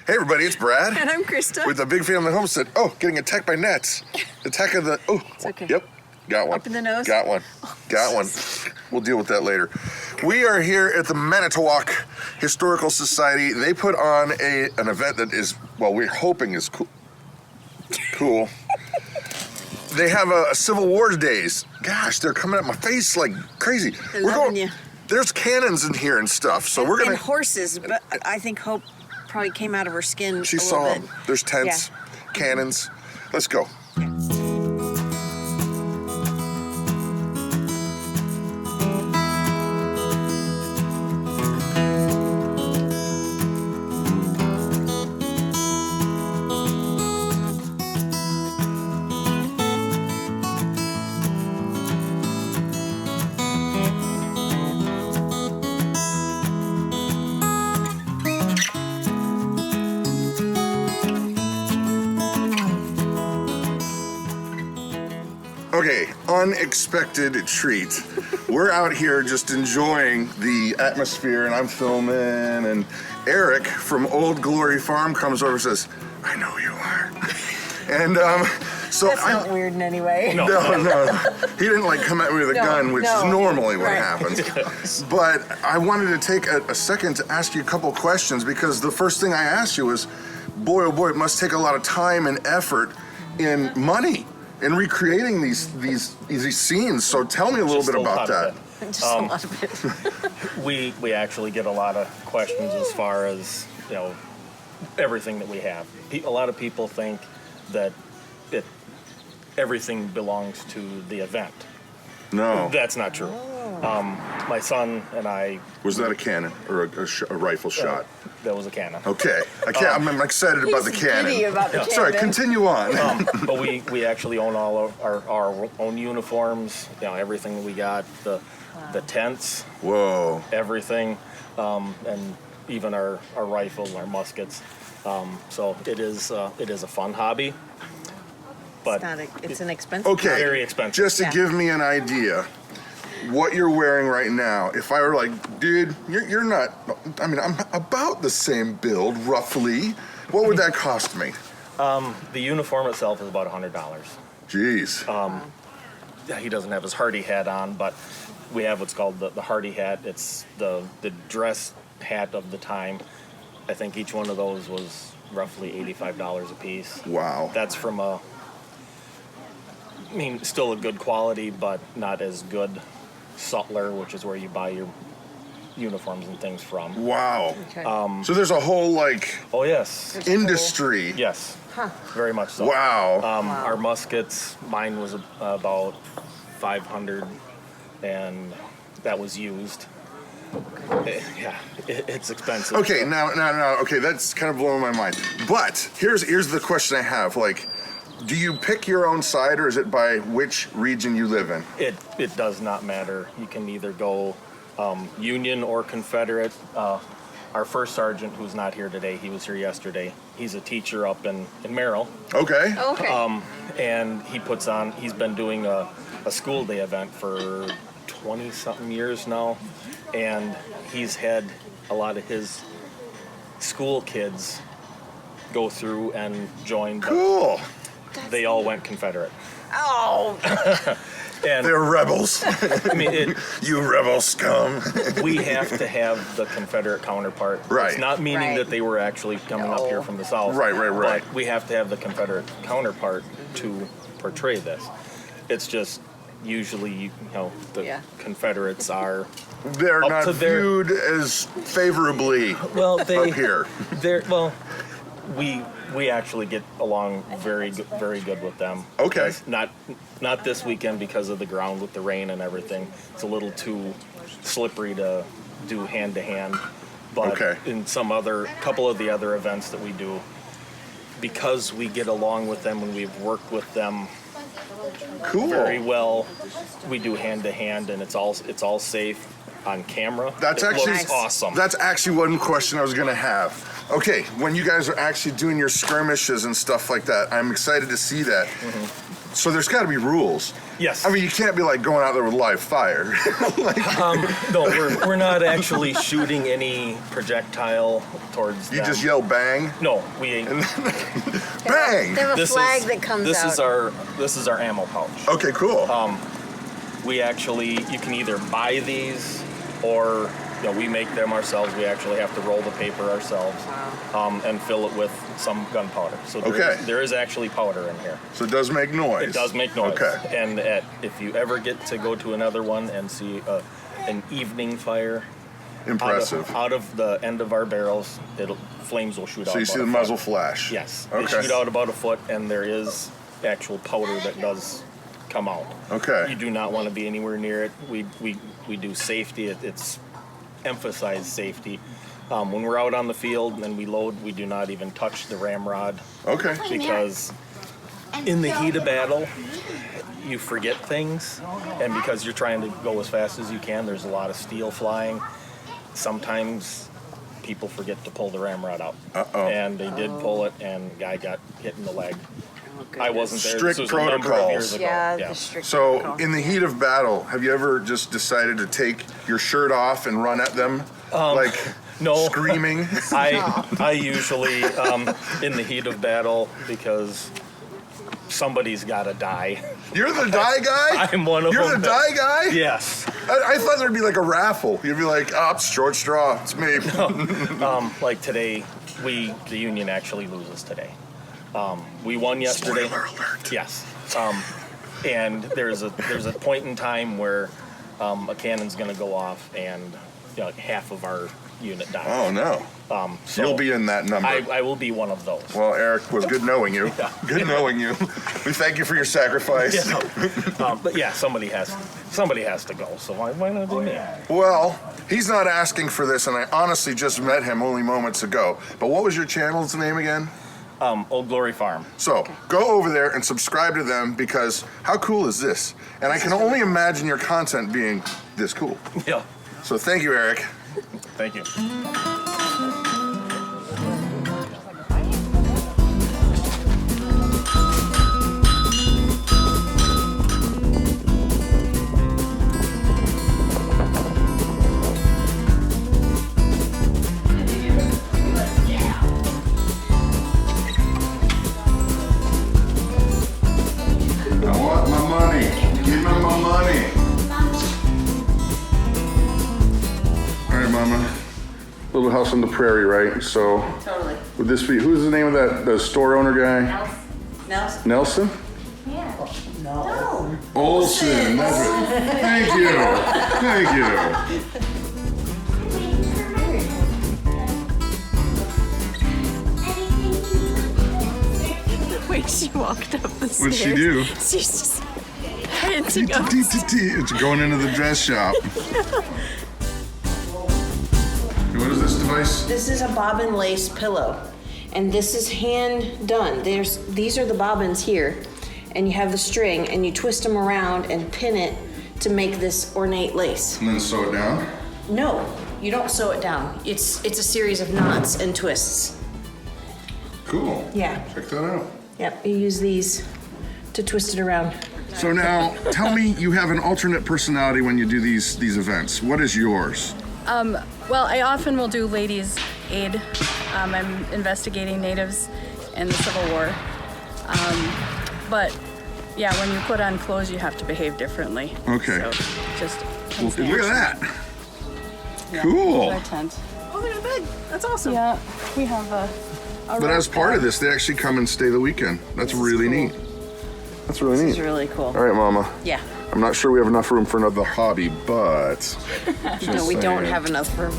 Hey everybody, it's Brad. And I'm Christa. With the Big Family Homestead. Oh, getting attacked by gnats. Attack of the, It's okay. Yep, got one. Up in the nose? Got one, got one. We'll deal with that later. We are here at the Manitowoc Historical Society. They put on an event that is, well, we're hoping is cool. They have a Civil War days. Gosh, they're coming at my face like crazy. They're loving you. There's cannons in here and stuff, so we're gonna. And horses, but I think Hope probably came out of her skin. She a saw little them. bit. There's tents, cannons. Let's go. Okay, unexpected treat. We're out here just enjoying the atmosphere, and I'm filming, and Eric from Old Glory Farm comes over and says, I know who you are. And so That's not weird in any way. No. He didn't like come at me with a gun, which is normally what happens. But I wanted to take a second to ask you a couple questions, because the first thing I asked you was, boy, oh boy, it must take a lot of time and effort and money in recreating these scenes. So tell me a little bit about that. Just a lot of it. We actually get a lot of questions as far as, you know, everything that we have. A lot of people think that everything belongs to the event. No. That's not true. My son and I... Was that a cannon or a rifle shot? That was a cannon. Okay. I'm excited about the cannon. Giddy about the cannon. Sorry, continue on. But we actually own all of our own uniforms, you know, everything that we got, the tents. Whoa. Everything, and even our rifles, our muskets. So it is a fun hobby. But it's an expensive. Okay. Very expensive. Just to give me an idea, what you're wearing right now, if I were like, dude, you're not, I mean, I'm about the same build, roughly, what would that cost me? The uniform itself is about $100. Jeez. He doesn't have his hardy hat on, but we have what's called the hardy hat. It's the dress hat of the time. I think each one of those was roughly $85 a piece. Wow. That's from still a good quality, but not as good Sutler, which is where you buy your uniforms and things from. Wow. Okay. So there's a whole, like, Oh, yes. industry. Yes. Huh. Very much so. Wow. Our muskets, mine was about $500, and that was used. It's expensive. Okay, now, okay, that's kind of blowing my mind. But here's the question I have. Like, do you pick your own side, or is it by which region you live in? It does not matter. You can either go Union or Confederate. Our first sergeant, who's not here today, he was here yesterday. He's a teacher up in Merrill. Okay. Okay. And he's been doing a school day event for 20-something years now. And he's had a lot of his school kids go through and join. Cool. They all went Confederate. Oh. And They're rebels. I mean, You rebel scum. we have to have the Confederate counterpart. Right. It's not meaning Right. that they were actually coming up here from the South. Right. But we have to have the Confederate counterpart to portray this. It's just usually, the Confederates are... They're Up not to their- viewed as favorably Well, up here. We actually get along very good with them. Okay. Not this weekend because of the ground with the rain and everything. It's a little too slippery to do hand to hand. But Okay. in couple of the other events that we do, because we get along with them and we've worked with them Cool. very well, we do hand to hand, and it's all safe on camera. That's It actually looks awesome. That's actually one question I was gonna have. Okay, when you guys are actually doing your skirmishes and stuff like that, I'm excited to see that. So there's got to be rules. Yes. I mean, you can't be like going out there with live fire. No, we're not actually shooting any projectile towards them. You just yell bang. No, we. Bang. They have a flag that comes out. This is our ammo pouch. Okay, cool. We actually, you can either buy these or we make them ourselves. We actually have to roll the paper ourselves. Wow. And fill it with some gunpowder. So there is actually powder in here. So it does make noise. It does make noise. Okay. And if you ever get to go to another one and see an evening fire, impressive. Out of the end of our barrels, flames will shoot out. So you see the muzzle flash. Yes. Okay. They shoot out about a foot, and there is actual powder that does come out. Okay. You do not want to be anywhere near it. We do safety. It's emphasized safety. When we're out on the field and we load, we do not even touch the ramrod. Okay. Because in the heat of battle, you forget things, and because you're trying to go as fast as you can, there's a lot of steel flying. Sometimes people forget to pull the ramrod out. And they did pull it, and the guy got hit in the leg. Oh, I wasn't there. Strict this was a number of protocols. years ago. Yeah, Yeah. the strict So protocol. in the heat of battle, have you ever just decided to take your shirt off and run at them? Like no. screaming? I usually, in the heat of battle, because somebody's got to die. You're the die guy? I'm one of You're them. the die guy? Yes. I thought there'd be like a raffle. You'd be like, it's short straw. It's me. Like today, the union actually loses today. We won yesterday. Spoiler alert. Yes. And there's a point in time where a cannon's going to go off, and like half of our unit dies. Oh, no. So You'll be in that number. I will be one of those. Well, Eric, it was good knowing you. Yeah. Good knowing you. We thank you for your sacrifice. Yeah. But yeah, somebody has to go. So why not be me? Well, he's not asking for this, and I honestly just met him only moments ago. But what was your channel's name again? Old Glory Farm. So go over there and subscribe to them, because how cool is this? And I can only imagine your content being this cool. Yeah. So thank you, Eric. Thank you. I want my money. Give me my money. All right, Mama. Little house on the prairie, right? So Totally. would this be, who's the name of that, the store owner guy? Nelson? Nelson? No. Olson. That's it. Thank you. Thank you. The way she walked up the stairs. What'd she do? She's just panting up. It's going into the dress shop. What is this device? This is a bobbin lace pillow, and this is hand done. These are the bobbins here, and you have the string, and you twist them around and pin it to make this ornate lace. And then sew it down? No, you don't sew it down. It's a series of knots and twists. Cool. Yeah. Check that out. Yep, you use these to twist it around. So now, tell me, you have an alternate personality when you do these events. What is yours? Well, I often will do ladies' aid. I'm investigating natives in the Civil War. But yeah, when you put on clothes, you have to behave differently. Okay. So just Well, look at that. yeah, Cool. our tent. Oh, they're big. That's awesome. Yeah, we have a But as part of this, they actually come and stay the weekend. That's really neat. That's really This neat. is really cool. All right, Mama. Yeah. I'm not sure we have enough room for another hobby, but No, we don't have enough room.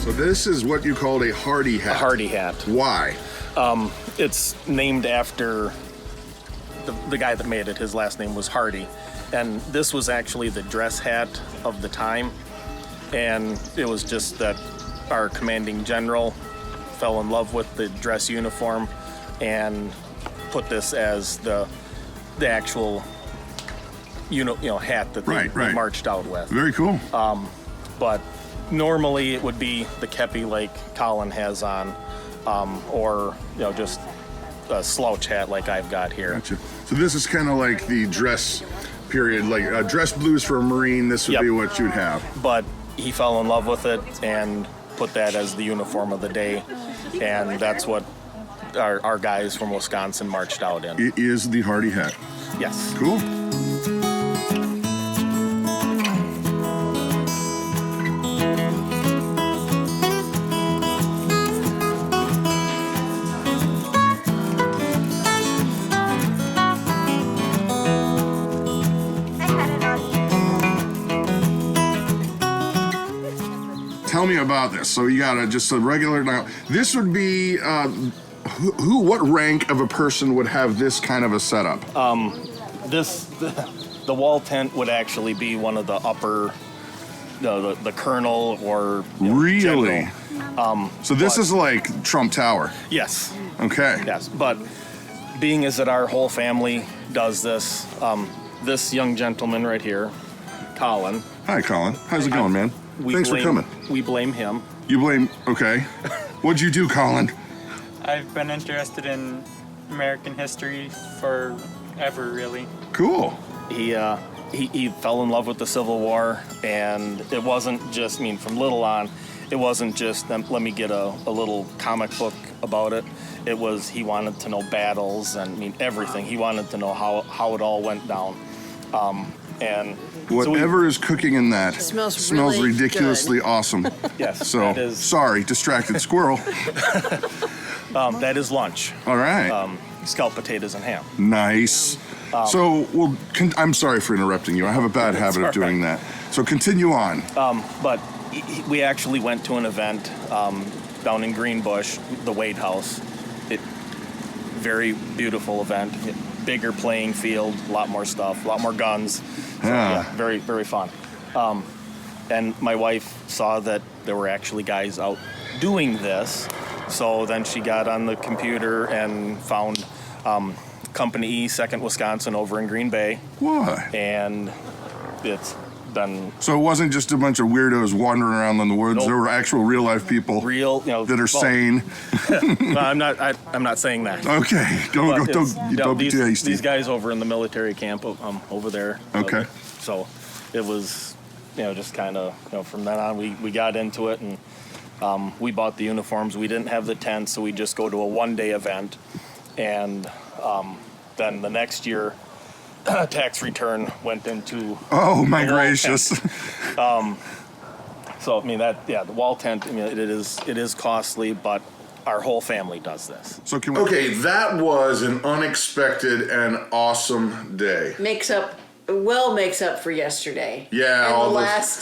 So this is what you called a hardy hat. A hardy hat. Why? It's named after the guy that made it. His last name was Hardy. And this was actually the dress hat of the time. And it was just that our commanding general fell in love with the dress uniform and put this as the actual hat that they Right. marched out with. Very cool. But normally it would be the kepi like Colin has on, or just a slouch hat like I've got here. Gotcha. So this is kind of like the dress period, like dress blues for a Marine. This would be what you'd have. But he fell in love with it and put that as the uniform of the day, and that's what our guys from Wisconsin marched out in. It is the Hardy hat. Yes. Cool. Tell me about this. So you got just a regular. Now, this would be what rank of a person would have this kind of a setup? The wall tent would actually be one of the upper, the colonel or really. General. So this is like Trump Tower. Yes. Okay. Yes, but being as that our whole family does this, this young gentleman right here, Colin. Hi, Colin. How's it going, man? Thanks for coming. We blame him. You blame? Okay. What'd you do, Colin? I've been interested in American history forever, really. Cool. He fell in love with the Civil War, and it wasn't just, from little on, it wasn't just let me get a little comic book about it. It was he wanted to know battles and everything. He wanted to know how it all went down. And whatever is cooking in that smells really ridiculously awesome. Yes. So sorry, distracted squirrel. That is lunch. All right. Scalloped potatoes and ham. Nice. I'm sorry for interrupting you. I have a bad habit of doing that. So continue on. But we actually went to an event down in Greenbush, the Wade House. Very beautiful event. Bigger playing field, a lot more stuff, a lot more guns. So, yeah, very, very fun. And my wife saw that there were actually guys out doing this. So then she got on the computer and found Company E, 2nd Wisconsin, over in Green Bay. What? And it's been... So it wasn't just a bunch of weirdos wandering around in the woods. Nope. There were actual real-life people that are sane. No, I'm not saying that. Okay. Don't be too hasty. These guys over in the military camp over there. Okay. So it was, just kind of, from then on, we got into it, and we bought the uniforms. We didn't have the tent, so we just go to a one-day event. And then the next year, tax return went into... Oh, my gracious. So, the wall tent, it is costly, but our whole family does this. So okay, that was an unexpected and awesome day. Makes up for yesterday. Yeah,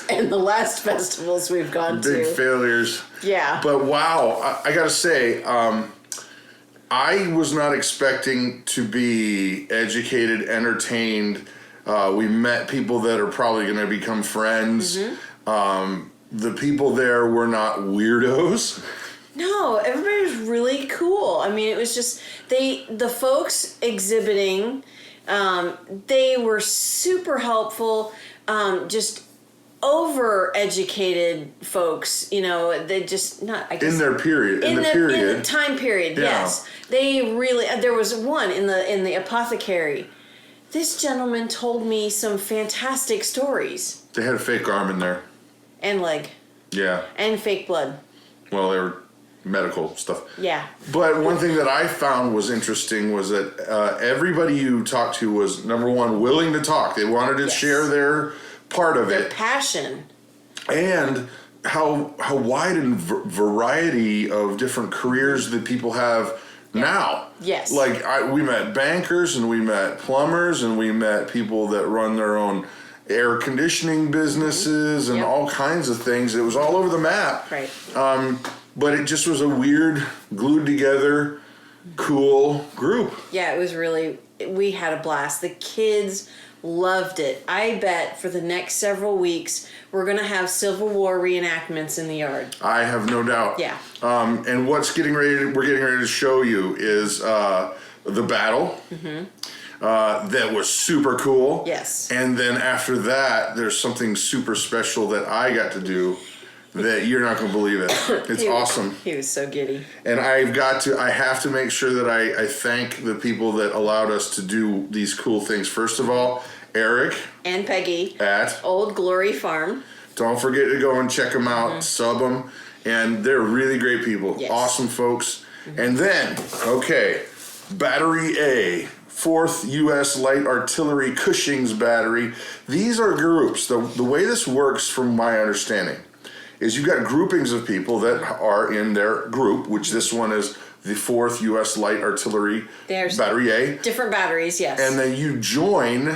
and the last festivals we've gone to. Big failures. Yeah. But wow, I gotta say, I was not expecting to be educated, entertained. We met people that are probably going to become friends. Mm-hmm. The people there were not weirdos. No, everybody was really cool. It was just the folks exhibiting. They were super helpful. Just over-educated folks, they just not. I guess, in their period. In the time period, yeah. Yes. They really. There was one in the apothecary. This gentleman told me some fantastic stories. They had a fake arm in there. And leg. Yeah. And fake blood. Well, they were medical stuff. Yeah. But one thing that I found was interesting was that everybody you talked to was, number one, willing to talk. They wanted to share their part of their passion. And how wide and variety of different careers that people have now. Yes. Like we met bankers and we met plumbers and we met people that run their own air conditioning businesses and all kinds of things. It was all over the map. Right. But it just was a weird, glued together, cool group. Yeah, it was really, we had a blast. The kids loved it. I bet for the next several weeks, we're going to have Civil War reenactments in the yard. I have no doubt. Yeah. And we're getting ready to show you is the battle. Mm-hmm. That was super cool. Yes. And then after that, there's something super special that I got to do that you're not going to believe it. It's awesome. He was so giddy. And I have to make sure that I thank the people that allowed us to do these cool things. First of all, Eric. And Peggy. At Old Glory Farm. Don't forget to go and check them out, sub them. And they're really great people. Yes. Awesome folks. And then, okay, Battery A. 4th U.S. Light Artillery Cushing's Battery. These are groups. The way this works, from my understanding, is you've got groupings of people that are in their group, which this one is the 4th U.S. Light Artillery Battery A. Different batteries, yes. And then you join,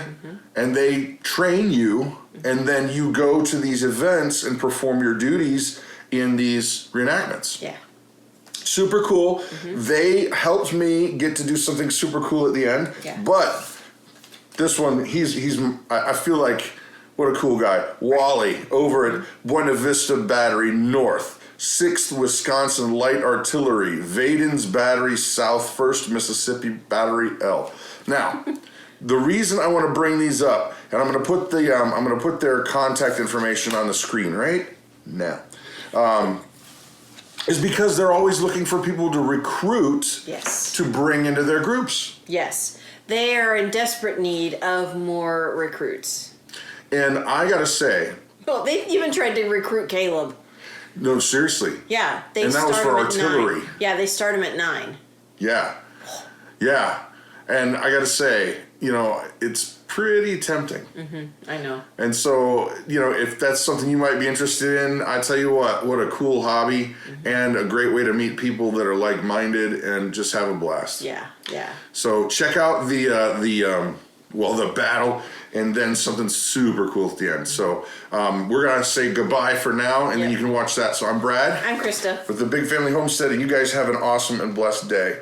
and they train you, and then you go to these events and perform your duties in these reenactments. Yeah. Super cool. They helped me get to do something super cool at the end. Yeah. But this one, I feel like, what a cool guy. Wally over at Buena Vista Battery North, 6th Wisconsin Light Artillery, Vaden's Battery South, 1st Mississippi Battery L. Now, the reason I want to bring these up, and I'm going to put their contact information on the screen right now. Is because they're always looking for people to recruit to bring into their groups. Yes. They are in desperate need of more recruits. And I gotta say... Well, they even tried to recruit Caleb. No, seriously. Yeah. And that was for artillery. 9. Yeah, they start him at 9. Yeah. Yeah. And I gotta say, it's pretty tempting. I know. And so, if that's something you might be interested in, I tell you what a cool hobby and a great way to meet people that are like-minded and just have a blast. Yeah, yeah. So check out the battle, and then something super cool at the end. So we're gonna say goodbye for now, and then you can watch that. So I'm Brad. I'm Krista. With the Big Family Homestead, and you guys have an awesome and blessed day.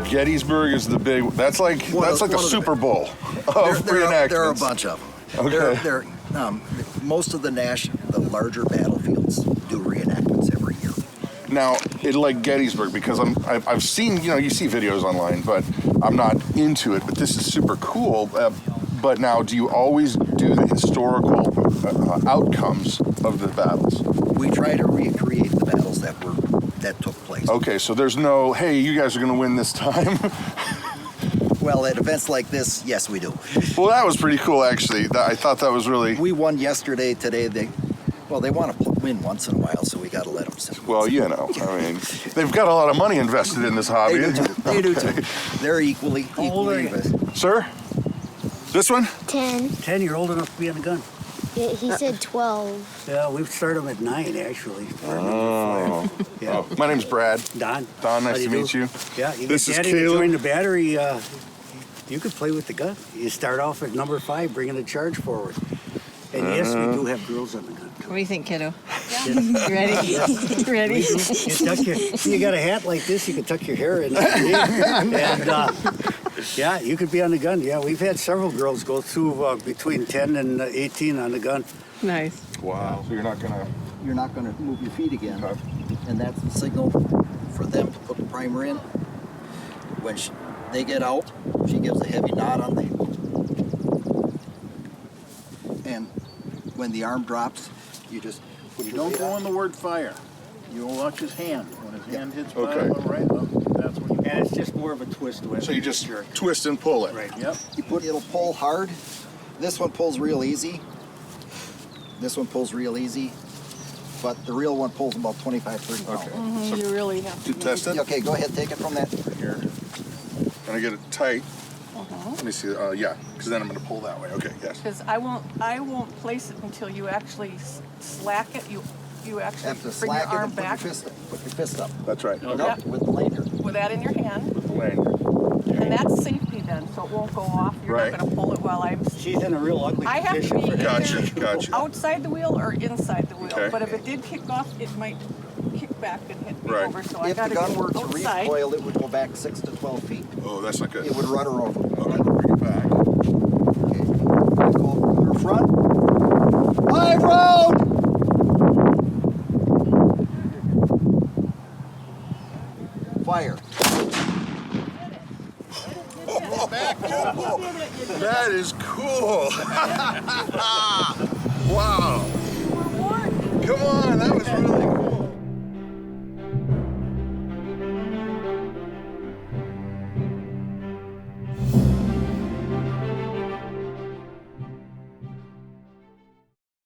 Gettysburg is the big. That's like the Super Bowl of reenactments. There are a bunch of them. Okay. Most of the larger battlefields do reenactments every year. Now, like Gettysburg, because I've seen, you see videos online, but I'm not into it. But this is super cool. But now, do you always do the historical outcomes of the battles? We try to recreate the battles that took place. Okay, so there's no, hey, you guys are going to win this time. Well, at events like this, yes, we do. Well, that was pretty cool, actually. I thought that was really... We won yesterday. Today, they want to win once in a while, so we got to let them. Well, they've got a lot of money invested in this hobby. They do too. They're equally invested. Sir? This one? 10. 10, you're old enough to be on the gun. Yeah, he said 12. Yeah, we start them at 9, actually. Oh. Yeah. My name's Brad. Don. Don, nice to meet you. Yeah, you this get is Daddy Caleb. to join the battery. You could play with the gun. You start off at number 5, bringing the charge forward. And yes, we do have girls on the gun. What do you think, kiddo? Yeah. You ready? Ready? You got a hat like this, you can tuck your hair in. And yeah, you could be on the gun. Yeah, we've had several girls go through between 10 and 18 on the gun. Nice. Wow. So you're not gonna. You're not going to move your feet again. Okay. And that's the signal for them to put the primer in. When they get out, she gives a heavy knot on the. And when the arm drops, you just put You your don't weight go on. on the word fire. You'll watch his hand. When his hand hits bottom Okay. on right, that's when you. And it's just more of a twist to it. So you just twist and pull it. Right. Yep. It'll pull hard. This one pulls real easy. This one pulls real easy. But the real one pulls about 25, 30 pounds. Okay. You really have To test it. Okay, go ahead, take it from that. Here. And I get it tight. Let me see. Yeah, because then I'm going to pull that way. Okay. Yes. Because I won't place it until you actually slack it. You actually Have to bring slack your it arm and put your back fist up. That's right. Okay. Nope, with the lanyard. with that in your hand, With the lanyard. and that's safety then, so it won't go off. You're Right. not going to pull it while I'm. She's in a real ugly I have to position be for that. either Gotcha. outside the wheel or inside the wheel. Okay. But if it did kick off, it might kick back and hit me Right. over. So I If got the to gun be were to outside. recoil, it would go back 6 to 12 feet. Oh, that's not good. It would run her over. Okay. Bring it back. Okay. Go to your front. High road! Fire. That is cool. Wow. Come on.